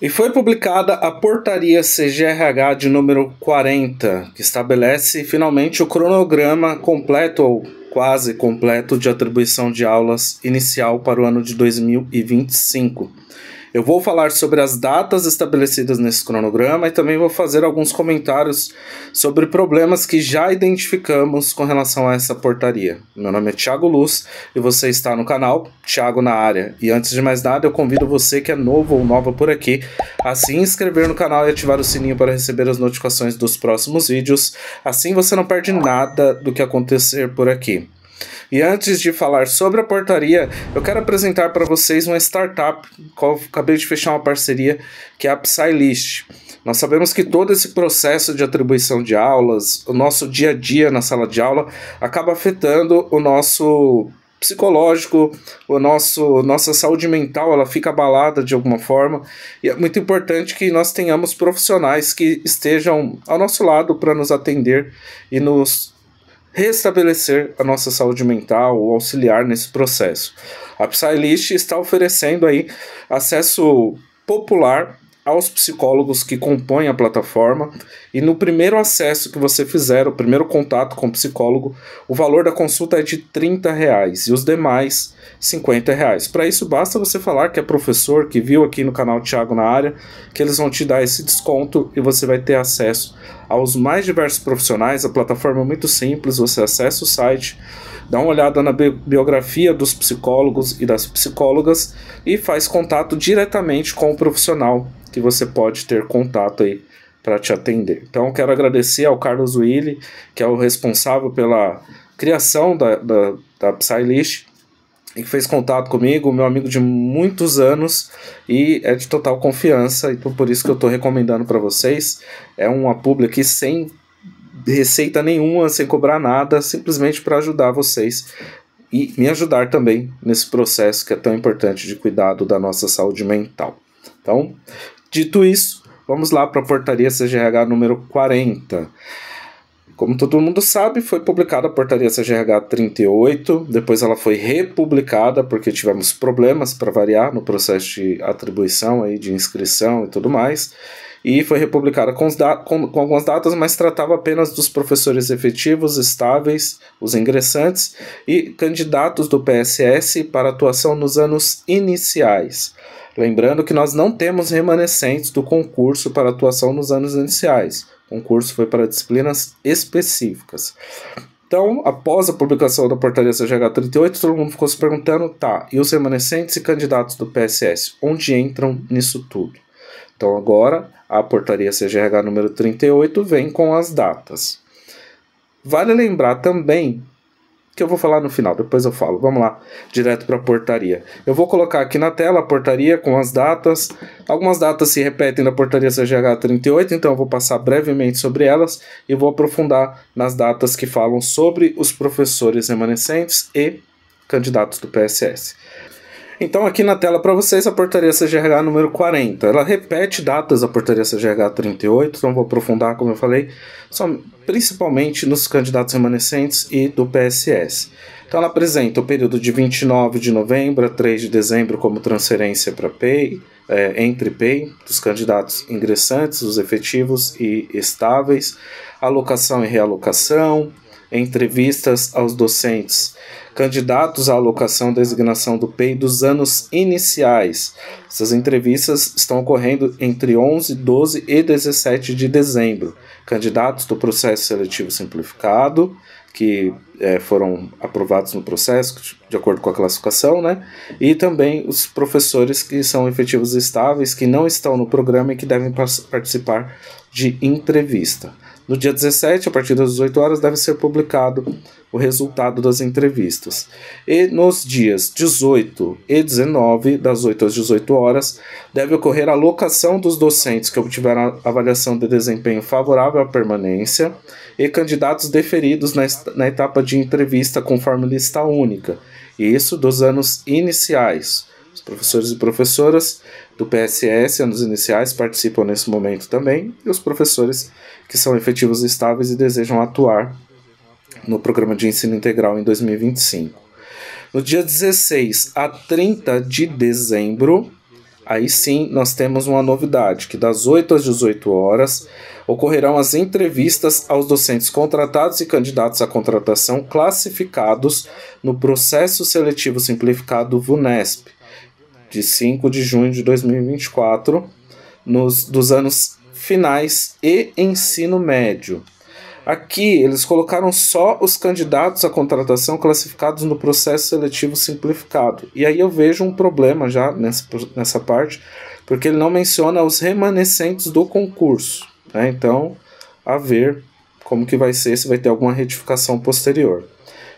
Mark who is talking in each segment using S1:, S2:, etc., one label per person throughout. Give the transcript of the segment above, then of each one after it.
S1: E foi publicada a Portaria CGRH de número 40, que estabelece finalmente o cronograma completo ou quase completo de atribuição de aulas inicial para o ano de 2025. Eu vou falar sobre as datas estabelecidas nesse cronograma e também vou fazer alguns comentários sobre problemas que já identificamos com relação a essa portaria. Meu nome é Thiago Luz e você está no canal Thiago na Área. E antes de mais nada, eu convido você que é novo ou nova por aqui a se inscrever no canal e ativar o sininho para receber as notificações dos próximos vídeos. Assim você não perde nada do que acontecer por aqui. E antes de falar sobre a portaria, eu quero apresentar para vocês uma startup com a qual eu acabei de fechar uma parceria, que é a PsyList. Nós sabemos que todo esse processo de atribuição de aulas, o nosso dia a dia na sala de aula, acaba afetando o nosso psicológico, nossa saúde mental, ela fica abalada de alguma forma, e é muito importante que nós tenhamos profissionais que estejam ao nosso lado para nos atender e nos restabelecer a nossa saúde mental ou auxiliar nesse processo. A PsyList está oferecendo aí acesso popular aos psicólogos que compõem a plataforma, e no primeiro acesso que você fizer, o primeiro contato com o psicólogo, o valor da consulta é de R$30 e os demais R$50. Para isso basta você falar que é professor, que viu aqui no canal Thiago na Área, que eles vão te dar esse desconto e você vai ter acesso aos mais diversos profissionais. A plataforma é muito simples, você acessa o site, dá uma olhada na biografia dos psicólogos e das psicólogas e faz contato diretamente com o profissional que você pode ter contato aí para te atender. Então eu quero agradecer ao Carlos Willi, que é o responsável pela criação da PsyList, e que fez contato comigo, meu amigo de muitos anos, e é de total confiança, então por isso que eu estou recomendando para vocês. É uma publi aqui sem receita nenhuma, sem cobrar nada, simplesmente para ajudar vocês e me ajudar também nesse processo que é tão importante de cuidado da nossa saúde mental. Então, dito isso, vamos lá para a portaria CGRH número 40. Como todo mundo sabe, foi publicada a portaria CGRH 38, depois ela foi republicada porque tivemos problemas, para variar, no processo de atribuição, aí, de inscrição e tudo mais, e foi republicada com algumas datas, mas tratava apenas dos professores efetivos, estáveis, os ingressantes e candidatos do PSS para atuação nos anos iniciais. Lembrando que nós não temos remanescentes do concurso para atuação nos anos iniciais. O concurso foi para disciplinas específicas. Então, após a publicação da portaria CGH 38, todo mundo ficou se perguntando, tá, e os remanescentes e candidatos do PSS, onde entram nisso tudo? Então agora, a portaria CGH número 38 vem com as datas. Vale lembrar também que eu vou falar no final, depois eu falo. Vamos lá, direto para a portaria. Eu vou colocar aqui na tela a portaria com as datas. Algumas datas se repetem da portaria CGH 38, então eu vou passar brevemente sobre elas e vou aprofundar nas datas que falam sobre os professores remanescentes e candidatos do PSS. Então aqui na tela para vocês a portaria CGRH número 40. Ela repete datas da portaria CGRH 38, então vou aprofundar, como eu falei, principalmente nos candidatos remanescentes e do PSS. Então ela apresenta o período de 29 de novembro a 3 de dezembro como transferência para PEI, entre PEI, dos candidatos ingressantes, os efetivos e estáveis, alocação e realocação, entrevistas aos docentes candidatos à alocação e designação do PEI dos anos iniciais. Essas entrevistas estão ocorrendo entre 11, 12 e 17 de dezembro. Candidatos do processo seletivo simplificado, que foram aprovados no processo, de acordo com a classificação, né? E também os professores que são efetivos estáveis, que não estão no programa e que devem participar de entrevista. No dia 17, a partir das 18 horas, deve ser publicado o resultado das entrevistas. E nos dias 18 e 19, das 8 às 18 horas, deve ocorrer a alocação dos docentes que obtiveram a avaliação de desempenho favorável à permanência e candidatos deferidos na etapa de entrevista conforme lista única. E isso dos anos iniciais. Os professores e professoras do PSS, anos iniciais, participam nesse momento também, e os professores que são efetivos estáveis e desejam atuar no programa de ensino integral em 2025. No dia 16 a 30 de dezembro, Aí sim, nós temos uma novidade, que das 8 às 18 horas ocorrerão as entrevistas aos docentes contratados e candidatos à contratação classificados no processo seletivo simplificado VUNESP, de 5 de junho de 2024, dos anos finais e ensino médio. Aqui eles colocaram só os candidatos à contratação classificados no processo seletivo simplificado. E aí eu vejo um problema já nessa parte, porque ele não menciona os remanescentes do concurso, né? Então, a ver como que vai ser, se vai ter alguma retificação posterior.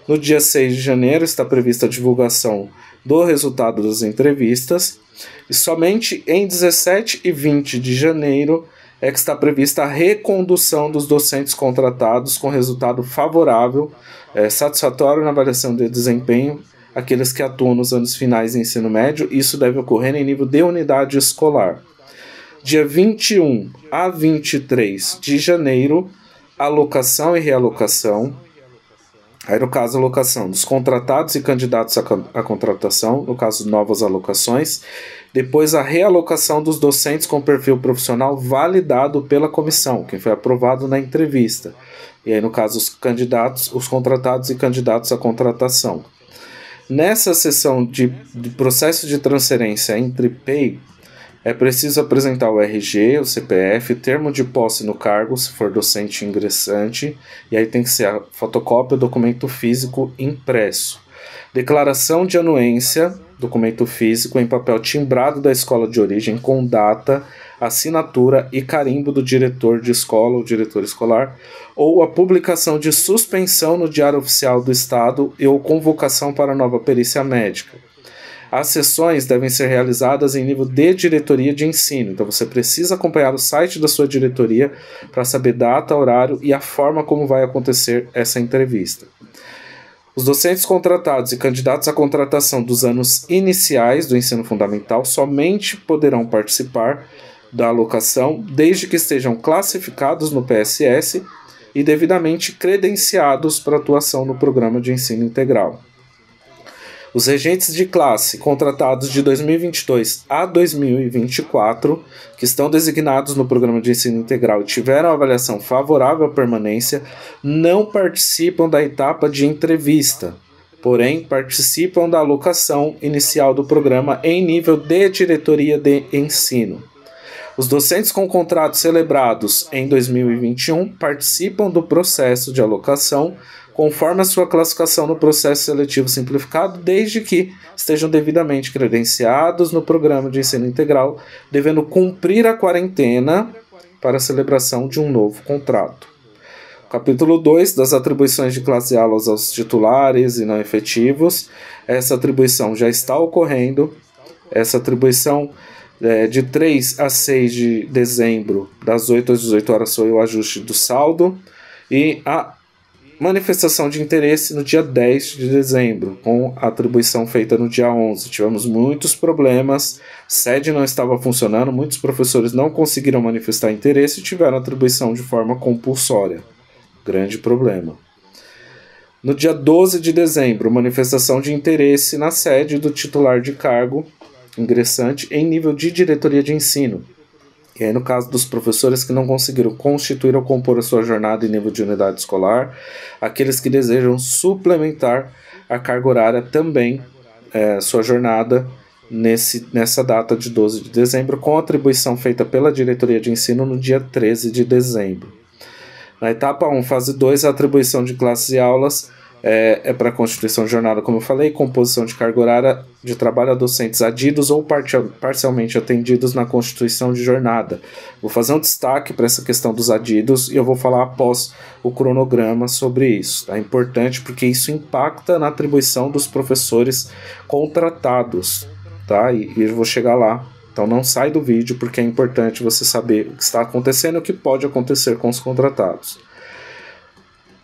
S1: No dia 6 de janeiro está prevista a divulgação do resultado das entrevistas, e somente em 17 e 20 de janeiro é que está prevista a recondução dos docentes contratados com resultado favorável, satisfatório na avaliação de desempenho, aqueles que atuam nos anos finais do ensino médio. Isso deve ocorrer em nível de unidade escolar. Dia 21 a 23 de janeiro, alocação e realocação. Aí, no caso, a alocação dos contratados e candidatos à contratação, no caso, novas alocações. Depois, a realocação dos docentes com perfil profissional validado pela comissão, que foi aprovado na entrevista. E aí, no caso, os contratados e candidatos à contratação. Nessa sessão de processo de transferência entre PEI, é preciso apresentar o RG, o CPF, termo de posse no cargo, se for docente ingressante, e aí tem que ser a fotocópia, documento físico impresso. Declaração de anuência, documento físico em papel timbrado da escola de origem com data, assinatura e carimbo do diretor de escola ou diretor escolar, ou a publicação de suspensão no Diário Oficial do Estado ou convocação para nova perícia médica. As sessões devem ser realizadas em nível de diretoria de ensino, então você precisa acompanhar o site da sua diretoria para saber data, horário e a forma como vai acontecer essa entrevista. Os docentes contratados e candidatos à contratação dos anos iniciais do ensino fundamental somente poderão participar da alocação desde que estejam classificados no PSS e devidamente credenciados para atuação no programa de ensino integral. Os regentes de classe contratados de 2022 a 2024, que estão designados no programa de ensino integral e tiveram avaliação favorável à permanência, não participam da etapa de entrevista, porém participam da alocação inicial do programa em nível de diretoria de ensino. Os docentes com contratos celebrados em 2021 participam do processo de alocação conforme a sua classificação no processo seletivo simplificado, desde que estejam devidamente credenciados no programa de ensino integral, devendo cumprir a quarentena para a celebração de um novo contrato. Capítulo 2, das atribuições de classe e aulas aos titulares e não efetivos. Essa atribuição já está ocorrendo. Essa atribuição de 3 a 6 de dezembro, das 8 às 18 horas, foi o ajuste do saldo. E a manifestação de interesse no dia 10 de dezembro, com a atribuição feita no dia 11. Tivemos muitos problemas, sede não estava funcionando, muitos professores não conseguiram manifestar interesse e tiveram atribuição de forma compulsória. Grande problema. No dia 12 de dezembro, manifestação de interesse na sede do titular de cargo ingressante em nível de diretoria de ensino. E aí, no caso dos professores que não conseguiram constituir ou compor a sua jornada em nível de unidade escolar, aqueles que desejam suplementar a carga horária também, sua jornada nessa data de 12 de dezembro, com atribuição feita pela diretoria de ensino no dia 13 de dezembro. Na etapa 1, fase 2, a atribuição de classes e aulas é para a constituição de jornada, como eu falei, composição de carga horária de trabalho a docentes adidos ou parcialmente atendidos na constituição de jornada. Vou fazer um destaque para essa questão dos adidos e eu vou falar após o cronograma sobre isso. É importante porque isso impacta na atribuição dos professores contratados, tá? E eu vou chegar lá. Então não sai do vídeo porque é importante você saber o que está acontecendo e o que pode acontecer com os contratados.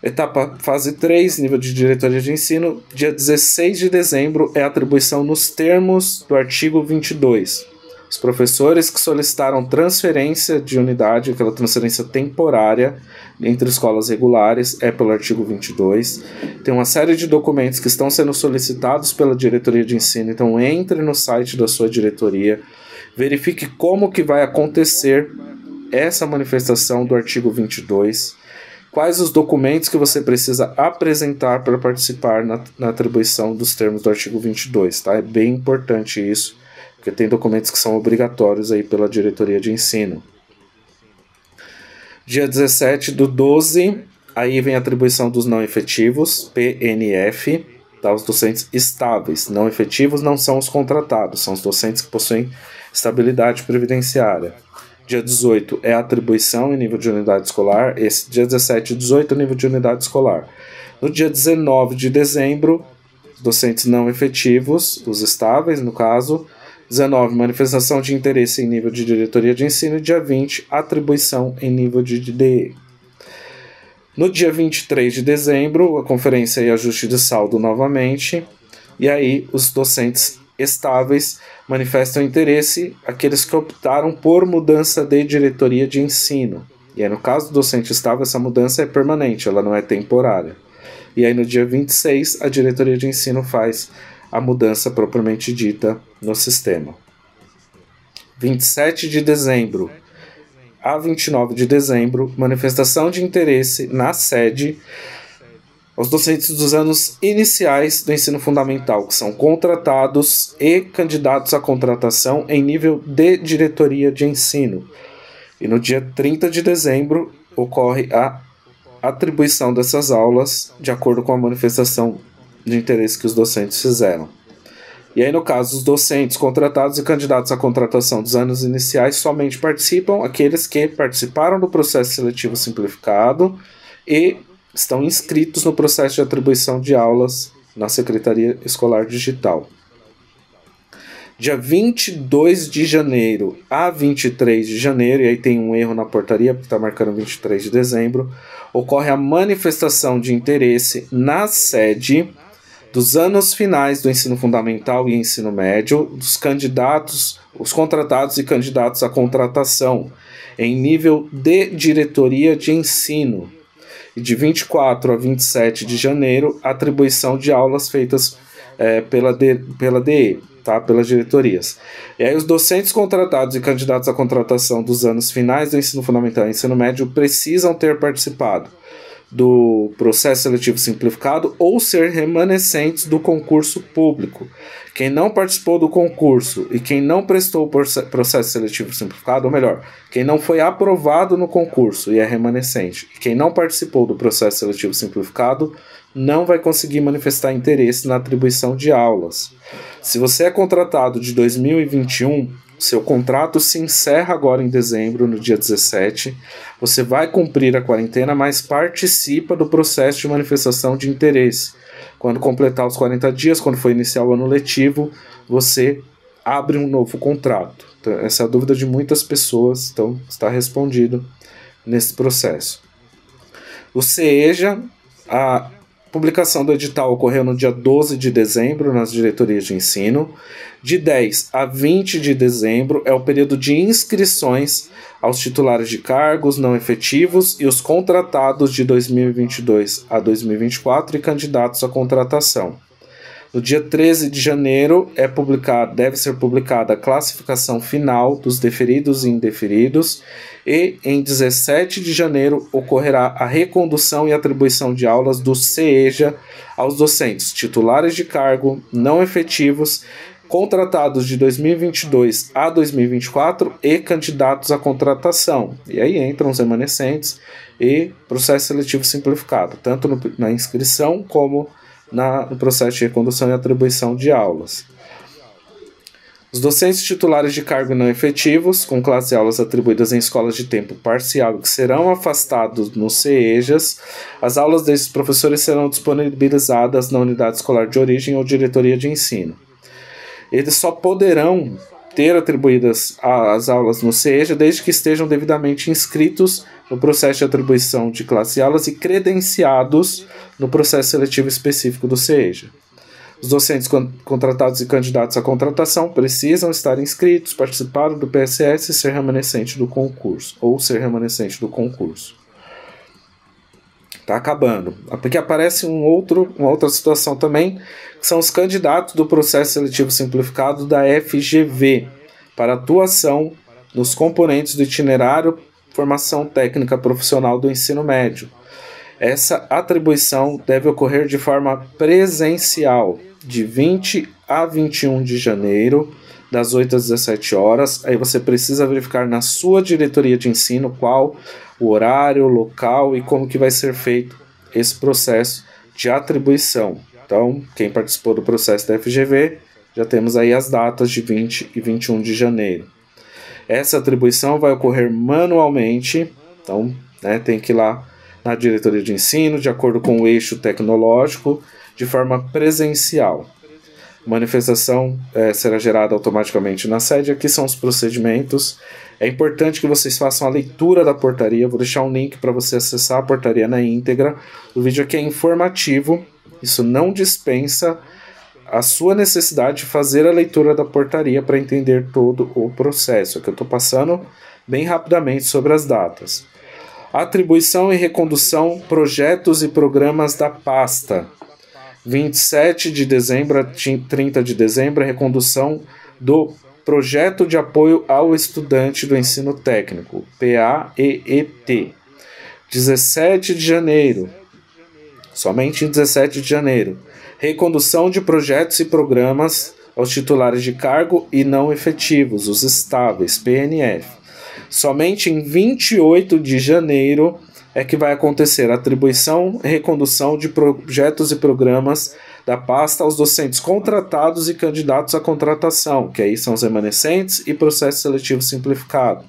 S1: Etapa fase 3, nível de diretoria de ensino, dia 16 de dezembro é a atribuição nos termos do artigo 22. Os professores que solicitaram transferência de unidade, aquela transferência temporária entre escolas regulares, é pelo artigo 22. Tem uma série de documentos que estão sendo solicitados pela diretoria de ensino, então entre no site da sua diretoria, Verifique como que vai acontecer essa manifestação do artigo 22, quais os documentos que você precisa apresentar para participar na atribuição dos termos do artigo 22, tá? É bem importante isso, porque tem documentos que são obrigatórios aí pela diretoria de ensino. Dia 17/12, aí vem a atribuição dos não efetivos, PNF, tá? Os docentes estáveis. Não efetivos não são os contratados, são os docentes que possuem estabilidade previdenciária. Dia 18 é a atribuição em nível de unidade escolar. Esse dia 17 e 18 é o nível de unidade escolar. No dia 19 de dezembro, docentes não efetivos, os estáveis no caso. 19, manifestação de interesse em nível de diretoria de ensino. E dia 20, atribuição em nível de DE. No dia 23 de dezembro, a conferência e ajuste de saldo novamente. E aí, os docentes estáveis manifestam interesse, aqueles que optaram por mudança de diretoria de ensino. E aí, no caso do docente estável, essa mudança é permanente, ela não é temporária. E aí, no dia 26, a diretoria de ensino faz a mudança propriamente dita no sistema. 27 de dezembro a 29 de dezembro, manifestação de interesse na sede aos docentes dos anos iniciais do ensino fundamental, que são contratados e candidatos à contratação em nível de diretoria de ensino. E no dia 30 de dezembro ocorre a atribuição dessas aulas de acordo com a manifestação de interesse que os docentes fizeram. E aí, no caso, os docentes contratados e candidatos à contratação dos anos iniciais somente participam aqueles que participaram do processo seletivo simplificado e estão inscritos no processo de atribuição de aulas na Secretaria Escolar Digital. Dia 22 de janeiro a 23 de janeiro, e aí tem um erro na portaria, porque está marcando 23 de dezembro, ocorre a manifestação de interesse na sede dos anos finais do ensino fundamental e ensino médio, dos candidatos, os contratados e candidatos à contratação, em nível de diretoria de ensino. E de 24 a 27 de janeiro, atribuição de aulas feitas pela DE, tá? Pelas diretorias. E aí os docentes contratados e candidatos à contratação dos anos finais do ensino fundamental e ensino médio precisam ter participado do processo seletivo simplificado ou ser remanescentes do concurso público. Quem não participou do concurso e quem não prestou o processo seletivo simplificado, ou melhor, quem não foi aprovado no concurso e é remanescente, e quem não participou do processo seletivo simplificado, não vai conseguir manifestar interesse na atribuição de aulas. Se você é contratado de 2021, seu contrato se encerra agora em dezembro, no dia 17. Você vai cumprir a quarentena, mas participa do processo de manifestação de interesse. Quando completar os 40 dias, quando for iniciar o ano letivo, você abre um novo contrato. Então, essa é a dúvida de muitas pessoas, então está respondido nesse processo. O CEJA, a publicação do edital ocorreu no dia 12 de dezembro nas diretorias de ensino. De 10 a 20 de dezembro é o período de inscrições aos titulares de cargos não efetivos e os contratados de 2022 a 2024 e candidatos à contratação. No dia 13 de janeiro deve ser publicada a classificação final dos deferidos e indeferidos e em 17 de janeiro ocorrerá a recondução e atribuição de aulas do CEJA aos docentes titulares de cargo não efetivos contratados de 2022 a 2024 e candidatos à contratação. E aí entram os remanescentes e processo seletivo simplificado, tanto na inscrição como no processo de recondução e atribuição de aulas. Os docentes titulares de cargo não efetivos, com classe e aulas atribuídas em escolas de tempo parcial que serão afastados nos CEJAs, as aulas desses professores serão disponibilizadas na unidade escolar de origem ou diretoria de ensino. Eles só poderão ter atribuídas as aulas no CEJA desde que estejam devidamente inscritos no processo de atribuição de classe e aulas e credenciados no processo seletivo específico do CEJA. Os docentes contratados e candidatos à contratação precisam estar inscritos, participar do PSS e ser remanescente do concurso, ou ser remanescente do concurso. Está acabando. Porque aparece uma outra situação também, que são os candidatos do processo seletivo simplificado da FGV. para atuação nos componentes do itinerário formação técnica profissional do ensino médio. Essa atribuição deve ocorrer de forma presencial, de 20 a 21 de janeiro, das 8 às 17 horas. Aí você precisa verificar na sua diretoria de ensino qual o horário, o local e como que vai ser feito esse processo de atribuição. Então, quem participou do processo da FGV, já temos aí as datas de 20 e 21 de janeiro. Essa atribuição vai ocorrer manualmente, então tem que ir lá na diretoria de ensino, de acordo com o eixo tecnológico, de forma presencial. Manifestação será gerada automaticamente na sede. Aqui são os procedimentos. É importante que vocês façam a leitura da portaria. Vou deixar um link para você acessar a portaria na íntegra. O vídeo aqui é informativo. Isso não dispensa a sua necessidade de fazer a leitura da portaria para entender todo o processo. Aqui eu estou passando bem rapidamente sobre as datas. Atribuição e recondução, projetos e programas da pasta. 27 de dezembro a 30 de dezembro, a recondução do Projeto de Apoio ao Estudante do Ensino Técnico, PAEET. 17 de janeiro, somente em 17 de janeiro, recondução de projetos e programas aos titulares de cargo e não efetivos, os estáveis, PNF. Somente em 28 de janeiro é que vai acontecer a atribuição e recondução de projetos e programas da pasta aos docentes contratados e candidatos à contratação, que aí são os remanescentes e processo seletivo simplificado.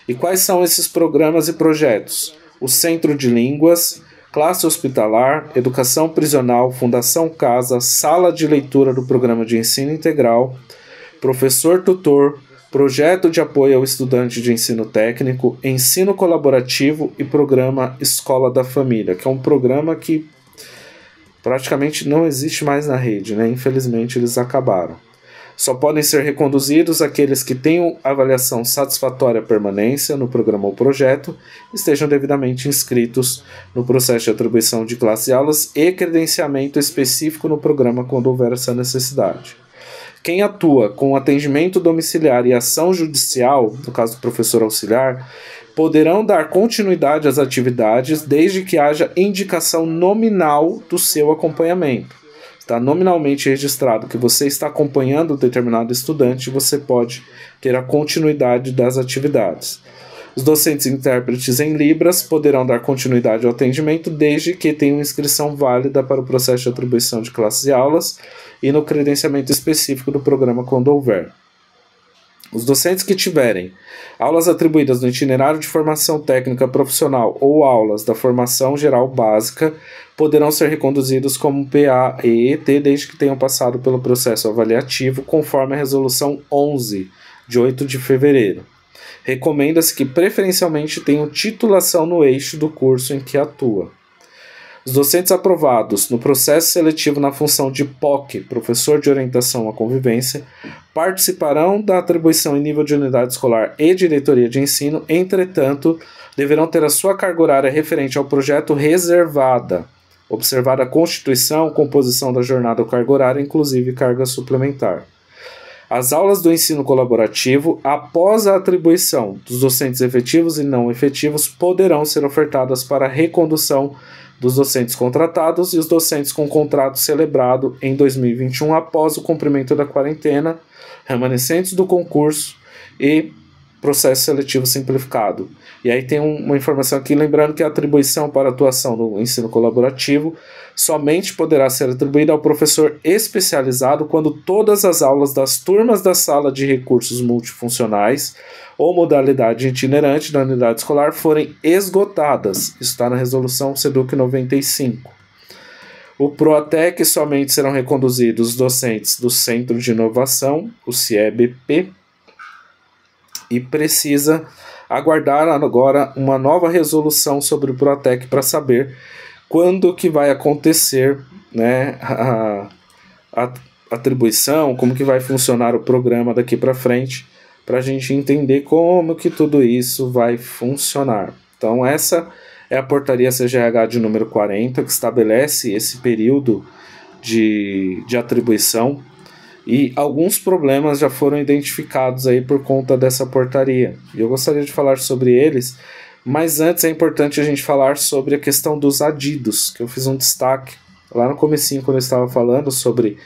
S1: E quais são esses programas e projetos? O Centro de Línguas, Classe Hospitalar, Educação Prisional, Fundação Casa, Sala de Leitura do Programa de Ensino Integral, Professor Tutor, Projeto de Apoio ao Estudante de Ensino Técnico, Ensino Colaborativo e Programa Escola da Família, que é um programa que praticamente não existe mais na rede, né? Infelizmente eles acabaram. Só podem ser reconduzidos aqueles que tenham avaliação satisfatória permanência no programa ou projeto, estejam devidamente inscritos no processo de atribuição de classe e aulas e credenciamento específico no programa quando houver essa necessidade. Quem atua com atendimento domiciliar e ação judicial, no caso do professor auxiliar, poderão dar continuidade às atividades desde que haja indicação nominal do seu acompanhamento. Está nominalmente registrado que você está acompanhando um determinado estudante, você pode ter a continuidade das atividades. Os docentes e intérpretes em Libras poderão dar continuidade ao atendimento desde que tenham inscrição válida para o processo de atribuição de classes e aulas e no credenciamento específico do programa quando houver. Os docentes que tiverem aulas atribuídas no itinerário de formação técnica profissional ou aulas da formação geral básica poderão ser reconduzidos como PAEET desde que tenham passado pelo processo avaliativo conforme a Resolução 11, de 8 de fevereiro. Recomenda-se que preferencialmente tenham titulação no eixo do curso em que atua. Os docentes aprovados no processo seletivo na função de POC, professor de orientação à convivência, participarão da atribuição em nível de unidade escolar e diretoria de ensino, entretanto, deverão ter a sua carga horária referente ao projeto reservada, observada a constituição, composição da jornada ou carga horária, inclusive carga suplementar. As aulas do ensino colaborativo, após a atribuição dos docentes efetivos e não efetivos, poderão ser ofertadas para recondução dos docentes contratados e os docentes com contrato celebrado em 2021 após o cumprimento da quarentena, remanescentes do concurso e processo seletivo simplificado. E aí tem uma informação aqui, lembrando que a atribuição para atuação no ensino colaborativo somente poderá ser atribuída ao professor especializado quando todas as aulas das turmas da sala de recursos multifuncionais ou modalidade itinerante da unidade escolar forem esgotadas. Isso está na resolução SEDUC 95. O PROATEC somente serão reconduzidos os docentes do Centro de Inovação, o CIEBP, e precisa aguardar agora uma nova resolução sobre o PROATEC para saber quando que vai acontecer, né, a atribuição, como que vai funcionar o programa daqui para frente, para a gente entender como que tudo isso vai funcionar. Então essa é a portaria CGH de número 40, que estabelece esse período de atribuição. E alguns problemas já foram identificados aí por conta dessa portaria. E eu gostaria de falar sobre eles, mas antes é importante a gente falar sobre a questão dos adidos, que eu fiz um destaque lá no comecinho quando eu estava falando sobre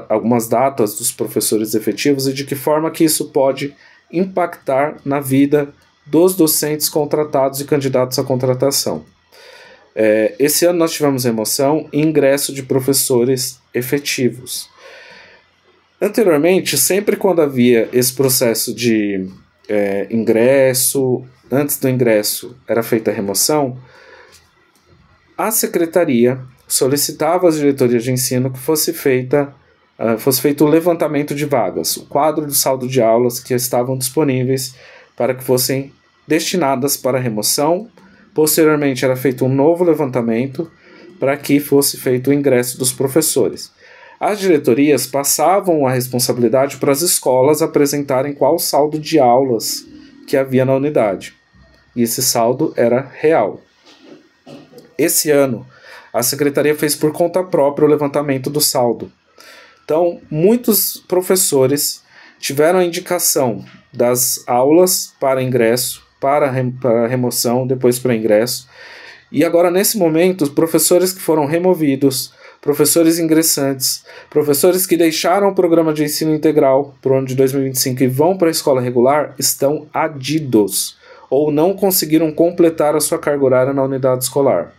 S1: algumas datas dos professores efetivos e de que forma que isso pode impactar na vida dos docentes contratados e candidatos à contratação. Esse ano nós tivemos remoção e ingresso de professores efetivos. Anteriormente, sempre quando havia esse processo de ingresso, antes do ingresso era feita a remoção, a secretaria solicitava às diretorias de ensino que fosse feito o levantamento de vagas, o quadro do saldo de aulas que estavam disponíveis para que fossem destinadas para remoção. Posteriormente era feito um novo levantamento para que fosse feito o ingresso dos professores. As diretorias passavam a responsabilidade para as escolas apresentarem qual saldo de aulas que havia na unidade. E esse saldo era real. Esse ano, a secretaria fez por conta própria o levantamento do saldo. Então, muitos professores tiveram a indicação das aulas para ingresso, para remoção, depois para ingresso. E agora, nesse momento, os professores que foram removidos, professores ingressantes, professores que deixaram o programa de ensino integral para o ano de 2025 e vão para a escola regular, estão adidos ou não conseguiram completar a sua carga horária na unidade escolar.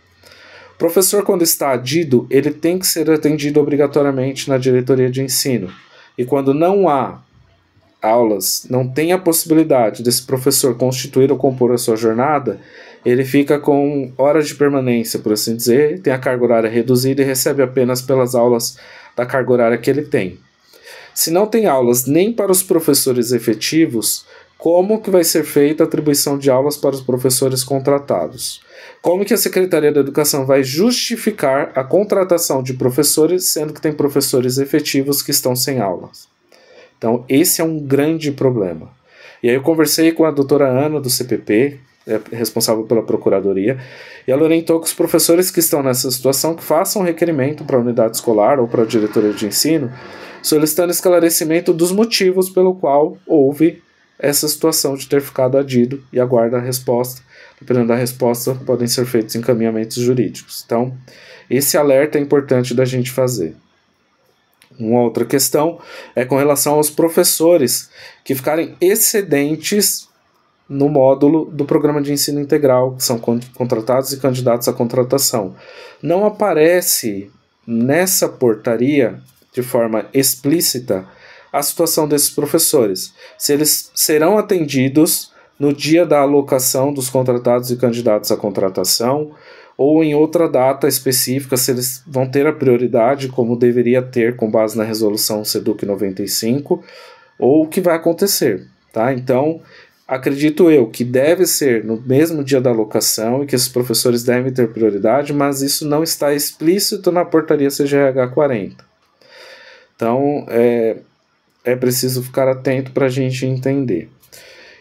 S1: O professor, quando está adido, ele tem que ser atendido obrigatoriamente na diretoria de ensino. E quando não há aulas, não tem a possibilidade desse professor constituir ou compor a sua jornada, ele fica com horas de permanência, por assim dizer, tem a carga horária reduzida e recebe apenas pelas aulas da carga horária que ele tem. Se não tem aulas nem para os professores efetivos, como que vai ser feita a atribuição de aulas para os professores contratados? Como que a Secretaria da Educação vai justificar a contratação de professores, sendo que tem professores efetivos que estão sem aulas? Então, esse é um grande problema. E aí eu conversei com a doutora Ana, do CPP, responsável pela Procuradoria, e ela orientou que os professores que estão nessa situação que façam requerimento para a unidade escolar ou para a diretoria de ensino, solicitando esclarecimento dos motivos pelo qual houve essa situação de ter ficado adido e aguarda a resposta. Dependendo da resposta, podem ser feitos encaminhamentos jurídicos. Então, esse alerta é importante da gente fazer. Uma outra questão é com relação aos professores que ficarem excedentes no módulo do programa de ensino integral, que são contratados e candidatos à contratação. Não aparece nessa portaria, de forma explícita, a situação desses professores. Se eles serão atendidos no dia da alocação dos contratados e candidatos à contratação, ou em outra data específica, se eles vão ter a prioridade, como deveria ter com base na resolução SEDUC 95, ou o que vai acontecer. Tá? Então, acredito eu que deve ser no mesmo dia da alocação e que esses professores devem ter prioridade, mas isso não está explícito na portaria CGRH 40. Então, é preciso ficar atento para a gente entender.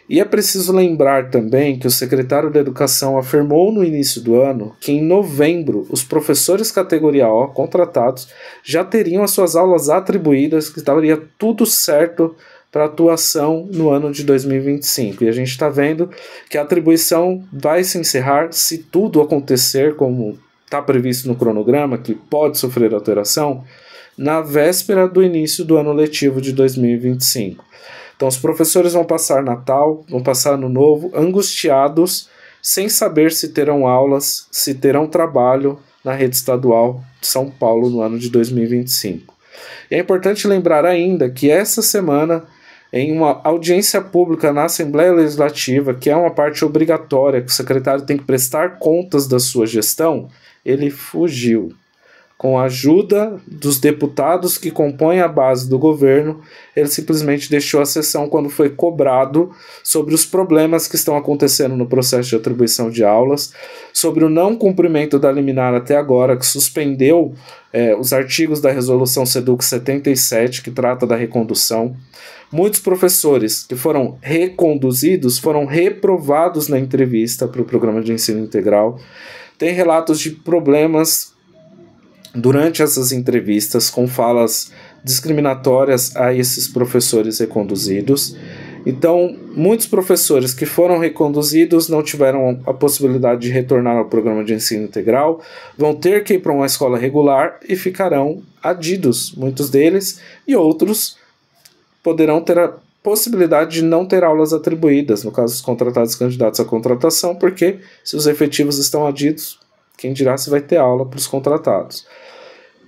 S1: E é preciso lembrar também que o secretário da Educação afirmou no início do ano que em novembro os professores categoria O contratados já teriam as suas aulas atribuídas, que estaria tudo certo para atuação no ano de 2025. E a gente está vendo que a atribuição vai se encerrar se tudo acontecer como está previsto no cronograma, que pode sofrer alteração, na véspera do início do ano letivo de 2025. Então os professores vão passar Natal, vão passar Ano Novo, angustiados, sem saber se terão aulas, se terão trabalho na rede estadual de São Paulo no ano de 2025. E é importante lembrar ainda que essa semana, em uma audiência pública na Assembleia Legislativa, que é uma parte obrigatória, que o secretário tem que prestar contas da sua gestão, ele fugiu. Com a ajuda dos deputados que compõem a base do governo, ele simplesmente deixou a sessão quando foi cobrado sobre os problemas que estão acontecendo no processo de atribuição de aulas, sobre o não cumprimento da liminar até agora, que suspendeu os artigos da resolução SEDUC 77, que trata da recondução. Muitos professores que foram reconduzidos foram reprovados na entrevista para o programa de ensino integral. Tem relatos de problemas durante essas entrevistas, com falas discriminatórias a esses professores reconduzidos. Então, muitos professores que foram reconduzidos não tiveram a possibilidade de retornar ao programa de ensino integral, vão ter que ir para uma escola regular e ficarão adidos, muitos deles, e outros poderão ter a possibilidade de não ter aulas atribuídas, no caso dos contratados candidatos à contratação, porque se os efetivos estão adidos, quem dirá se vai ter aula para os contratados.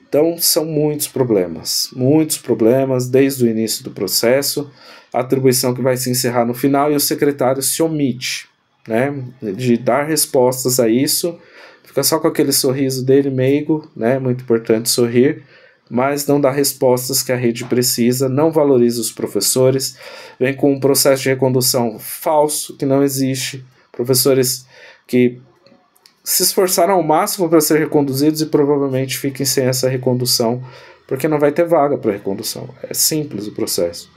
S1: Então, são muitos problemas desde o início do processo, a atribuição que vai se encerrar no final e o secretário se omite, né, de dar respostas a isso, fica só com aquele sorriso dele meigo, né, muito importante sorrir, mas não dá respostas que a rede precisa, não valoriza os professores, vem com um processo de recondução falso, que não existe, professores que se esforçaram ao máximo para ser reconduzidos e provavelmente fiquem sem essa recondução, porque não vai ter vaga para recondução. É simples o processo.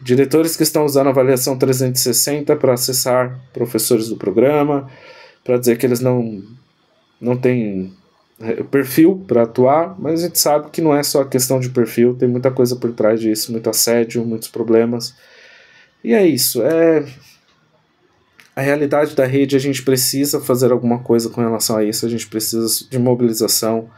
S1: Diretores que estão usando a avaliação 360 para acessar professores do programa, para dizer que eles não têm perfil para atuar, mas a gente sabe que não é só questão de perfil, tem muita coisa por trás disso, muito assédio, muitos problemas. E é isso, a realidade da rede, a gente precisa fazer alguma coisa com relação a isso, a gente precisa de mobilização.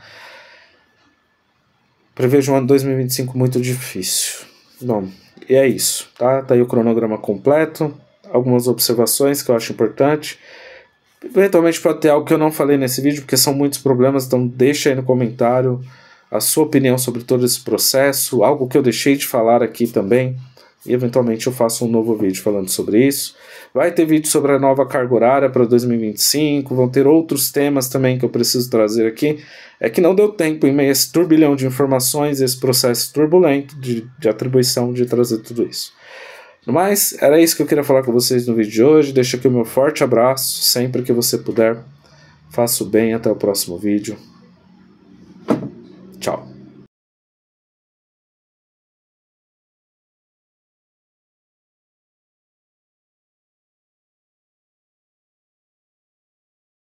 S1: Prevejo um ano 2025 muito difícil. Bom, e é isso, tá? Tá aí o cronograma completo, algumas observações que eu acho importante. Eventualmente pode ter algo que eu não falei nesse vídeo, porque são muitos problemas, então deixa aí no comentário a sua opinião sobre todo esse processo, algo que eu deixei de falar aqui também, e eventualmente eu faço um novo vídeo falando sobre isso. Vai ter vídeo sobre a nova carga horária para 2025, vão ter outros temas também que eu preciso trazer aqui. É que não deu tempo, em meio a esse turbilhão de informações, esse processo turbulento de atribuição, de trazer tudo isso. Mas era isso que eu queria falar com vocês no vídeo de hoje. Deixo aqui o meu forte abraço. Sempre que você puder, faça o bem. Até o próximo vídeo.